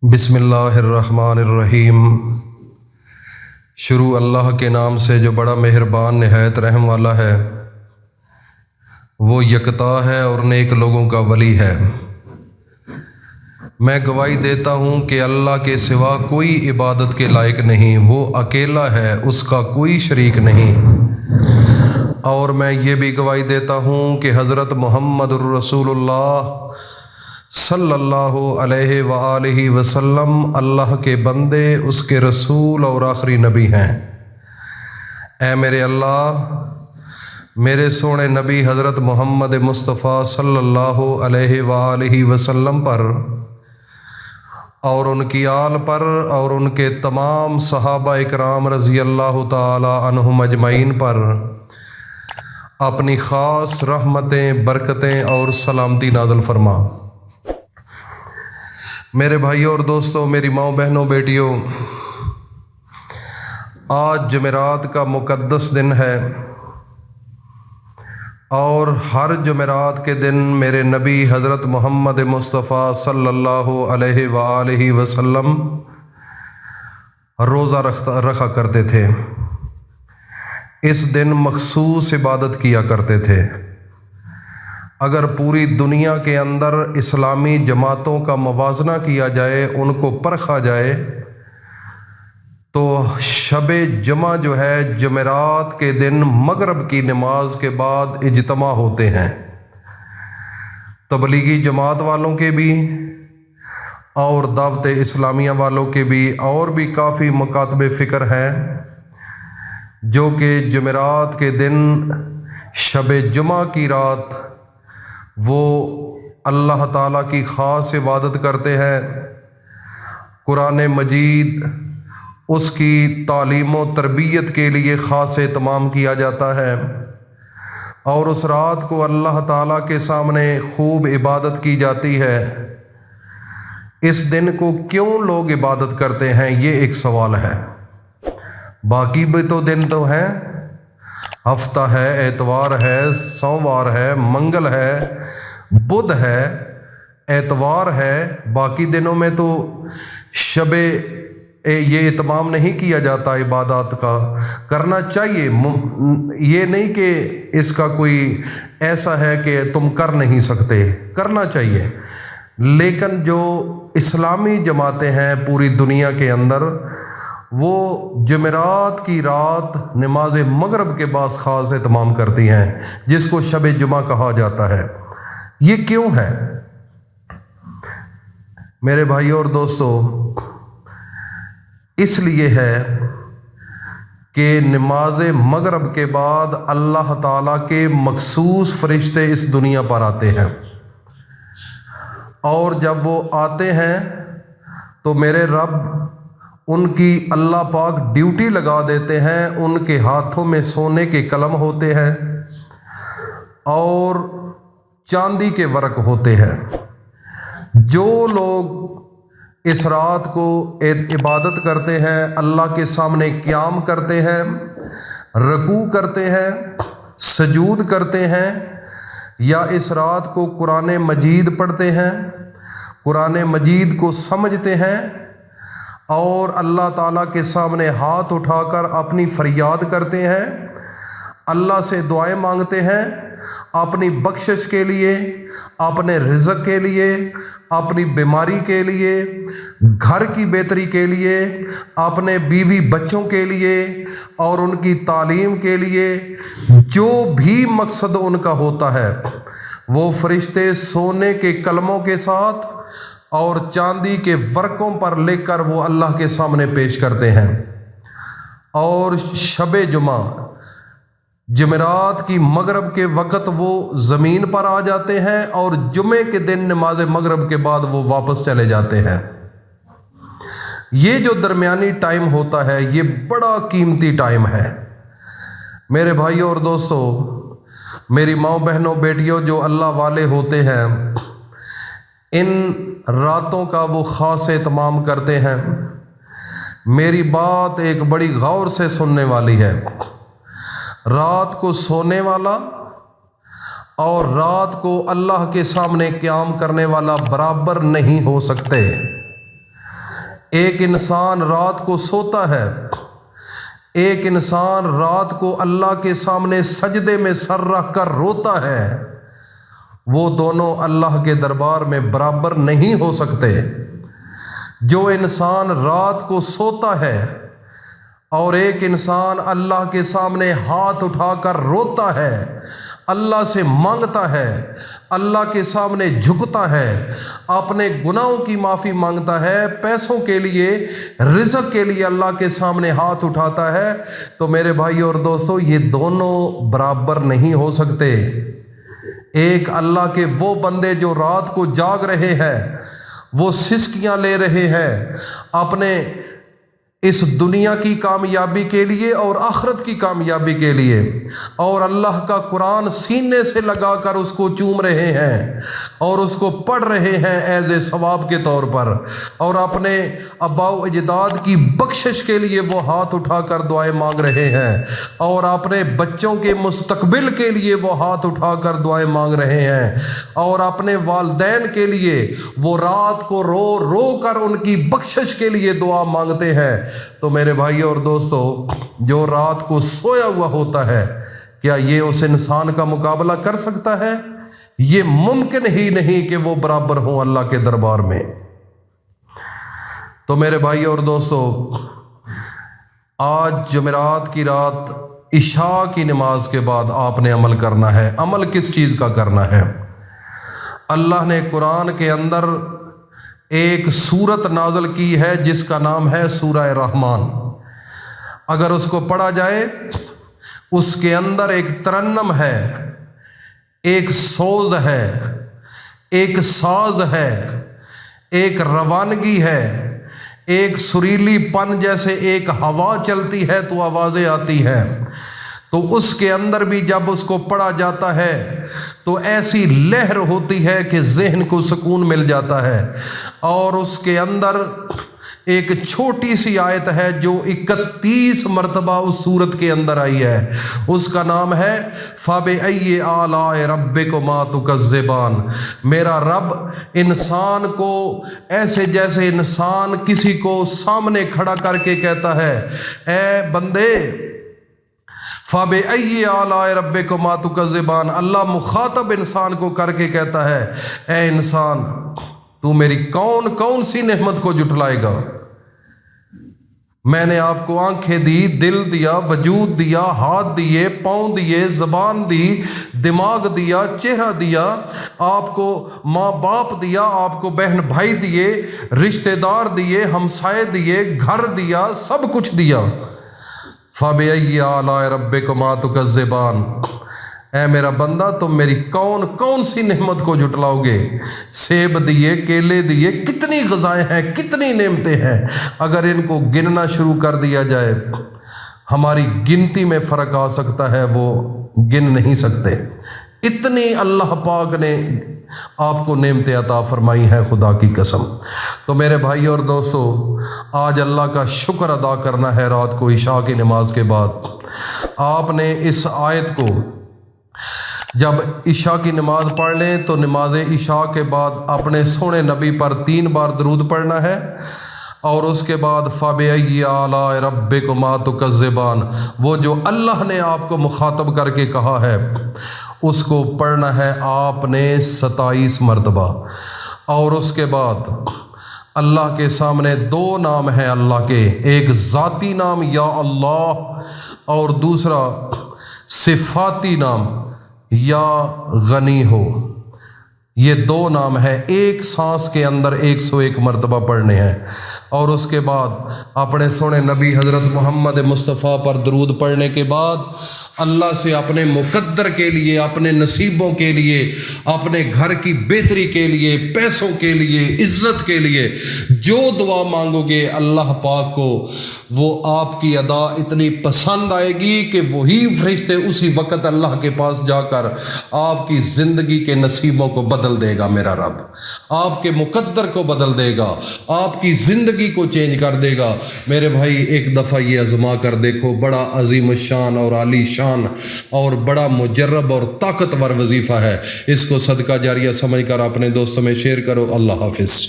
بسم اللہ الرحمن الرحیم۔ شروع اللہ کے نام سے جو بڑا مہربان نہایت رحم والا ہے۔ وہ یکتا ہے اور نیک لوگوں کا ولی ہے۔ میں گواہی دیتا ہوں کہ اللہ کے سوا کوئی عبادت کے لائق نہیں، وہ اکیلا ہے، اس کا کوئی شریک نہیں۔ اور میں یہ بھی گواہی دیتا ہوں کہ حضرت محمد الرسول اللہ صلی اللہ علیہ وآلہ وسلم اللہ کے بندے، اس کے رسول اور آخری نبی ہیں۔ اے میرے اللہ، میرے سونے نبی حضرت محمد مصطفیٰ صلی اللہ علیہ وآلہ وسلم پر اور ان کی آل پر اور ان کے تمام صحابہ اکرام رضی اللہ تعالی عنہم اجمعین پر اپنی خاص رحمتیں، برکتیں اور سلامتی نازل فرما۔ میرے بھائیوں اور دوستوں، میری ماؤں، بہنوں، بیٹیوں، آج جمعرات کا مقدس دن ہے اور ہر جمعرات کے دن میرے نبی حضرت محمد مصطفیٰ صلی اللہ علیہ وآلہ وسلم روزہ رکھا کرتے تھے۔ اس دن مخصوص عبادت کیا کرتے تھے۔ اگر پوری دنیا کے اندر اسلامی جماعتوں کا موازنہ کیا جائے، ان کو پرکھا جائے، تو شب جمعہ جو ہے جمعرات کے دن مغرب کی نماز کے بعد اجتماع ہوتے ہیں۔ تبلیغی جماعت والوں کے بھی اور دعوت اسلامیہ والوں کے بھی، اور بھی کافی مکاتب فکر ہیں جو کہ جمعرات کے دن شب جمعہ کی رات وہ اللہ تعالیٰ کی خاص عبادت کرتے ہیں۔ قرآن مجید، اس کی تعلیم و تربیت کے لیے خاص اہتمام کیا جاتا ہے، اور اس رات کو اللہ تعالیٰ کے سامنے خوب عبادت کی جاتی ہے۔ اس دن کو کیوں لوگ عبادت کرتے ہیں، یہ ایک سوال ہے۔ باقی بھی تو دن تو ہیں، ہفتہ ہے، اتوار ہے، سوموار ہے، منگل ہے، بدھ ہے، اتوار ہے۔ باقی دنوں میں تو شب یہ اہتمام نہیں کیا جاتا عبادات کا۔ کرنا چاہیے، یہ نہیں کہ اس کا کوئی ایسا ہے کہ تم کر نہیں سکتے، کرنا چاہیے۔ لیکن جو اسلامی جماعتیں ہیں پوری دنیا کے اندر، وہ جمعرات کی رات نماز مغرب کے بعد خاص اہتمام کرتی ہیں، جس کو شب جمعہ کہا جاتا ہے۔ یہ کیوں ہے؟ میرے بھائیوں اور دوستوں، اس لیے ہے کہ نماز مغرب کے بعد اللہ تعالیٰ کے مخصوص فرشتے اس دنیا پر آتے ہیں، اور جب وہ آتے ہیں تو میرے رب ان کی اللہ پاک ڈیوٹی لگا دیتے ہیں۔ ان کے ہاتھوں میں سونے کے قلم ہوتے ہیں اور چاندی کے ورق ہوتے ہیں۔ جو لوگ اس رات کو عبادت کرتے ہیں، اللہ کے سامنے قیام کرتے ہیں، رکوع کرتے ہیں، سجود کرتے ہیں، یا اس رات کو قرآن مجید پڑھتے ہیں، قرآن مجید کو سمجھتے ہیں، اور اللہ تعالیٰ کے سامنے ہاتھ اٹھا کر اپنی فریاد کرتے ہیں، اللہ سے دعائیں مانگتے ہیں، اپنی بخشش کے لیے، اپنے رزق کے لیے، اپنی بیماری کے لیے، گھر کی بہتری کے لیے، اپنے بیوی بچوں کے لیے اور ان کی تعلیم کے لیے، جو بھی مقصد ان کا ہوتا ہے، وہ فرشتے سونے کے قلموں کے ساتھ اور چاندی کے ورقوں پر لکھ کر وہ اللہ کے سامنے پیش کرتے ہیں۔ اور شب جمعہ جمعرات کی مغرب کے وقت وہ زمین پر آ جاتے ہیں، اور جمعے کے دن نماز مغرب کے بعد وہ واپس چلے جاتے ہیں۔ یہ جو درمیانی ٹائم ہوتا ہے، یہ بڑا قیمتی ٹائم ہے۔ میرے بھائیوں اور دوستوں، میری ماؤں، بہنوں، بیٹیوں، جو اللہ والے ہوتے ہیں، ان راتوں کا وہ خاص اہتمام کرتے ہیں۔ میری بات ایک بڑی غور سے سننے والی ہے۔ رات کو سونے والا اور رات کو اللہ کے سامنے قیام کرنے والا برابر نہیں ہو سکتے۔ ایک انسان رات کو سوتا ہے، ایک انسان رات کو اللہ کے سامنے سجدے میں سر رکھ کر روتا ہے، وہ دونوں اللہ کے دربار میں برابر نہیں ہو سکتے۔ جو انسان رات کو سوتا ہے اور ایک انسان اللہ کے سامنے ہاتھ اٹھا کر روتا ہے، اللہ سے مانگتا ہے، اللہ کے سامنے جھکتا ہے، اپنے گناہوں کی معافی مانگتا ہے، پیسوں کے لیے، رزق کے لیے اللہ کے سامنے ہاتھ اٹھاتا ہے، تو میرے بھائی اور دوستو یہ دونوں برابر نہیں ہو سکتے۔ ایک اللہ کے وہ بندے جو رات کو جاگ رہے ہیں، وہ سسکیاں لے رہے ہیں اپنے اس دنیا کی کامیابی کے لیے اور آخرت کی کامیابی کے لیے، اور اللہ کا قرآن سینے سے لگا کر اس کو چوم رہے ہیں اور اس کو پڑھ رہے ہیں ایز اے ثواب کے طور پر، اور اپنے آباء و اجداد کی بخشش کے لیے وہ ہاتھ اٹھا کر دعائیں مانگ رہے ہیں، اور اپنے بچوں کے مستقبل کے لیے وہ ہاتھ اٹھا کر دعائیں مانگ رہے ہیں، اور اپنے والدین کے لیے وہ رات کو رو رو کر ان کی بخشش کے لیے دعا مانگتے ہیں۔ تو میرے بھائی اور دوستو، جو رات کو سویا ہوا ہوتا ہے، کیا یہ اس انسان کا مقابلہ کر سکتا ہے؟ یہ ممکن ہی نہیں کہ وہ برابر ہوں اللہ کے دربار میں۔ تو میرے بھائی اور دوستو، آج جمعرات کی رات عشاء کی نماز کے بعد آپ نے عمل کرنا ہے۔ عمل کس چیز کا کرنا ہے؟ اللہ نے قرآن کے اندر ایک سورت نازل کی ہے جس کا نام ہے سورہ رحمان۔ اگر اس کو پڑھا جائے، اس کے اندر ایک ترنم ہے، ایک سوز ہے، ایک ساز ہے، ایک روانگی ہے، ایک سریلی پن جیسے ایک ہوا چلتی ہے تو آوازیں آتی ہیں، تو اس کے اندر بھی جب اس کو پڑھا جاتا ہے تو ایسی لہر ہوتی ہے کہ ذہن کو سکون مل جاتا ہے۔ اور اس کے اندر ایک چھوٹی سی آیت ہے جو 31 مرتبہ اس سورت کے اندر آئی ہے، اس کا نام ہے فَبِأَيِّ آلَاءِ رَبِّكُمَا تُكَذِّبَانِ۔ میرا رب انسان کو ایسے جیسے انسان کسی کو سامنے کھڑا کر کے کہتا ہے، اے بندے، فَبِأَيِّ آلَاءِ رَبِّكُمَا تُكَذِّبَانِ، اللہ مخاطب انسان کو کر کے کہتا ہے، اے انسان، تو میری کون کون سی نعمت کو جھٹلائے گا؟ میں نے آپ کو آنکھیں دی، دل دیا، وجود دیا، ہاتھ دیے، پاؤں دیے، زبان دی، دماغ دیا، چہرہ دیا، آپ کو ماں باپ دیا، آپ کو بہن بھائی دیے، رشتہ دار دیے، ہمسائے دیے، گھر دیا، سب کچھ دیا۔ فَبِأَيِّ آلَاءِ رَبِّكُمَا تُكَذِّبَانِ، اے میرا بندہ، تم میری کون کون سی نعمت کو جھٹلاؤ گے؟ سیب دیے، کیلے دیے، کتنی غذائیں ہیں، کتنی نعمتیں ہیں، اگر ان کو گننا شروع کر دیا جائے، ہماری گنتی میں فرق آ سکتا ہے، وہ گن نہیں سکتے، اتنی اللہ پاک نے آپ کو نعمتیں عطا فرمائی ہیں، خدا کی قسم۔ تو میرے بھائی اور دوستو، آج اللہ کا شکر ادا کرنا ہے رات کو عشاء کی نماز کے بعد۔ آپ نے اس آیت کو جب عشاء کی نماز پڑھ لیں تو نماز عشاء کے بعد اپنے سونے نبی پر 3 بار درود پڑھنا ہے، اور اس کے بعد فَبِأَيِّ آلَاءِ رَبِّكُمَا تُكَذِّبَانِ، وہ جو اللہ نے آپ کو مخاطب کر کے کہا ہے اس کو پڑھنا ہے آپ نے 27 مرتبہ۔ اور اس کے بعد اللہ کے سامنے 2 نام ہیں اللہ کے، ایک ذاتی نام یا اللہ، اور دوسرا صفاتی نام یا غنی ہو۔ یہ 2 نام ہیں، ایک سانس کے اندر 101 مرتبہ پڑھنے ہیں۔ اور اس کے بعد اپنے سونے نبی حضرت محمد مصطفیٰ پر درود پڑھنے کے بعد اللہ سے اپنے مقدر کے لیے، اپنے نصیبوں کے لیے، اپنے گھر کی بہتری کے لیے، پیسوں کے لیے، عزت کے لیے جو دعا مانگو گے، اللہ پاک کو وہ آپ کی ادا اتنی پسند آئے گی کہ وہی فرشتے اسی وقت اللہ کے پاس جا کر آپ کی زندگی کے نصیبوں کو بدل دے گا۔ میرا رب آپ کے مقدر کو بدل دے گا، آپ کی زندگی کو چینج کر دے گا۔ میرے بھائی، ایک دفعہ یہ آزما کر دیکھو، بڑا عظیم الشان اور عالی شان اور بڑا مجرب اور طاقتور وظیفہ ہے۔ اس کو صدقہ جاریہ سمجھ کر اپنے دوستوں میں شیئر کرو۔ اللہ حافظ۔